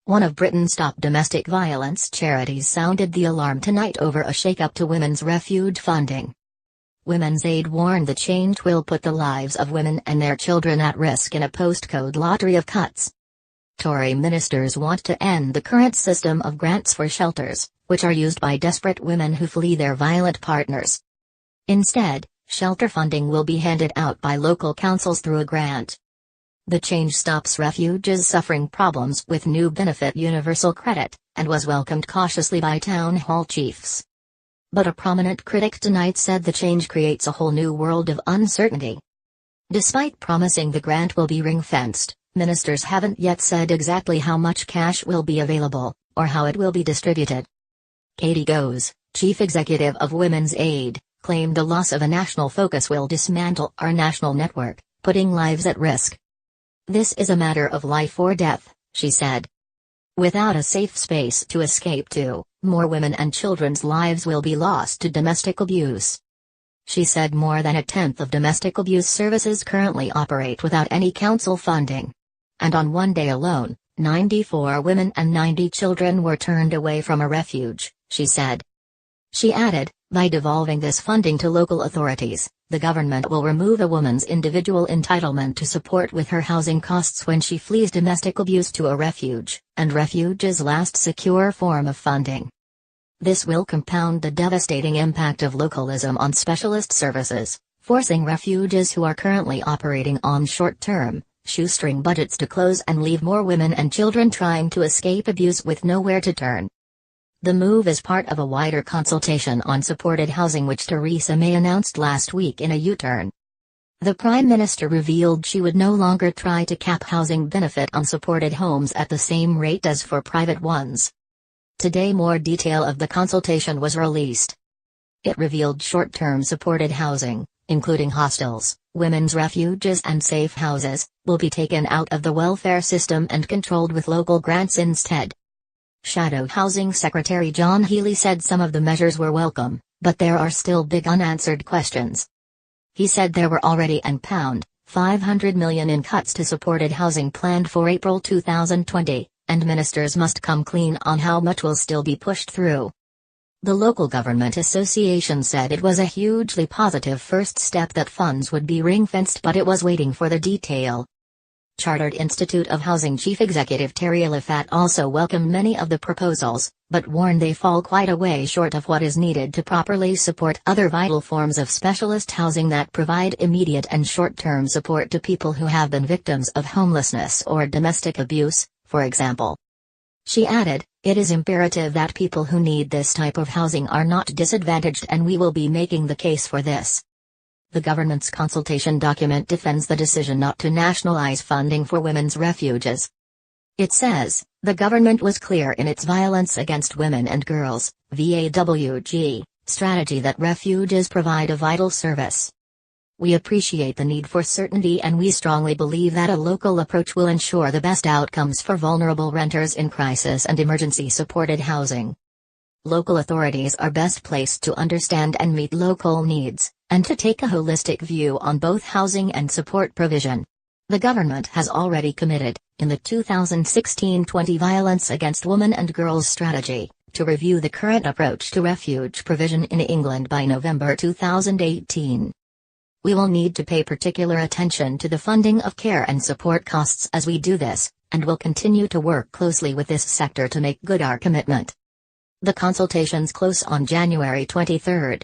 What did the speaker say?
One of Britain's top domestic violence charities sounded the alarm tonight over a shake-up to women's refuge funding. Women's Aid warned the change will put the lives of women and their children at risk in a postcode lottery of cuts. Tory ministers want to end the current system of grants for shelters, which are used by desperate women who flee their violent partners. Instead, shelter funding will be handed out by local councils through a grant. The change stops refuges suffering problems with new benefit universal credit, and was welcomed cautiously by town hall chiefs. But a prominent critic tonight said the change creates a whole new world of uncertainty. Despite promising the grant will be ring-fenced, ministers haven't yet said exactly how much cash will be available, or how it will be distributed. Katie Goes, chief executive of Women's Aid, claimed the loss of a national focus will dismantle our national network, putting lives at risk. "This is a matter of life or death," she said. "Without a safe space to escape to, more women and children's lives will be lost to domestic abuse." She said more than a tenth of domestic abuse services currently operate without any council funding. And on one day alone, 94 women and 90 children were turned away from a refuge, she said. She added, by devolving this funding to local authorities, the government will remove a woman's individual entitlement to support with her housing costs when she flees domestic abuse to a refuge, and refuge's last secure form of funding. This will compound the devastating impact of localism on specialist services, forcing refuges who are currently operating on short-term, shoestring budgets to close and leave more women and children trying to escape abuse with nowhere to turn. The move is part of a wider consultation on supported housing which Theresa May announced last week in a U-turn. The Prime Minister revealed she would no longer try to cap housing benefit on supported homes at the same rate as for private ones. Today more detail of the consultation was released. It revealed short-term supported housing, including hostels, women's refuges and safe houses, will be taken out of the welfare system and controlled with local grants instead. Shadow Housing Secretary John Healey said some of the measures were welcome, but there are still big unanswered questions. He said there were already £500 million in cuts to supported housing planned for April 2020, and ministers must come clean on how much will still be pushed through. The Local Government Association said it was a hugely positive first step that funds would be ring-fenced, but it was waiting for the detail. Chartered Institute of Housing Chief Executive Terry also welcomed many of the proposals, but warned they fall quite a way short of what is needed to properly support other vital forms of specialist housing that provide immediate and short-term support to people who have been victims of homelessness or domestic abuse, for example. She added, "It is imperative that people who need this type of housing are not disadvantaged, and we will be making the case for this." The government's consultation document defends the decision not to nationalize funding for women's refuges. It says, the government was clear in its Violence Against Women and Girls (VAWG) strategy that refuges provide a vital service. "We appreciate the need for certainty, and we strongly believe that a local approach will ensure the best outcomes for vulnerable renters in crisis and emergency-supported housing. Local authorities are best placed to understand and meet local needs, and to take a holistic view on both housing and support provision." The government has already committed, in the 2016-20 Violence Against Women and Girls strategy, to review the current approach to refuge provision in England by November 2018. "We will need to pay particular attention to the funding of care and support costs as we do this, and will continue to work closely with this sector to make good our commitment." The consultations close on January 23.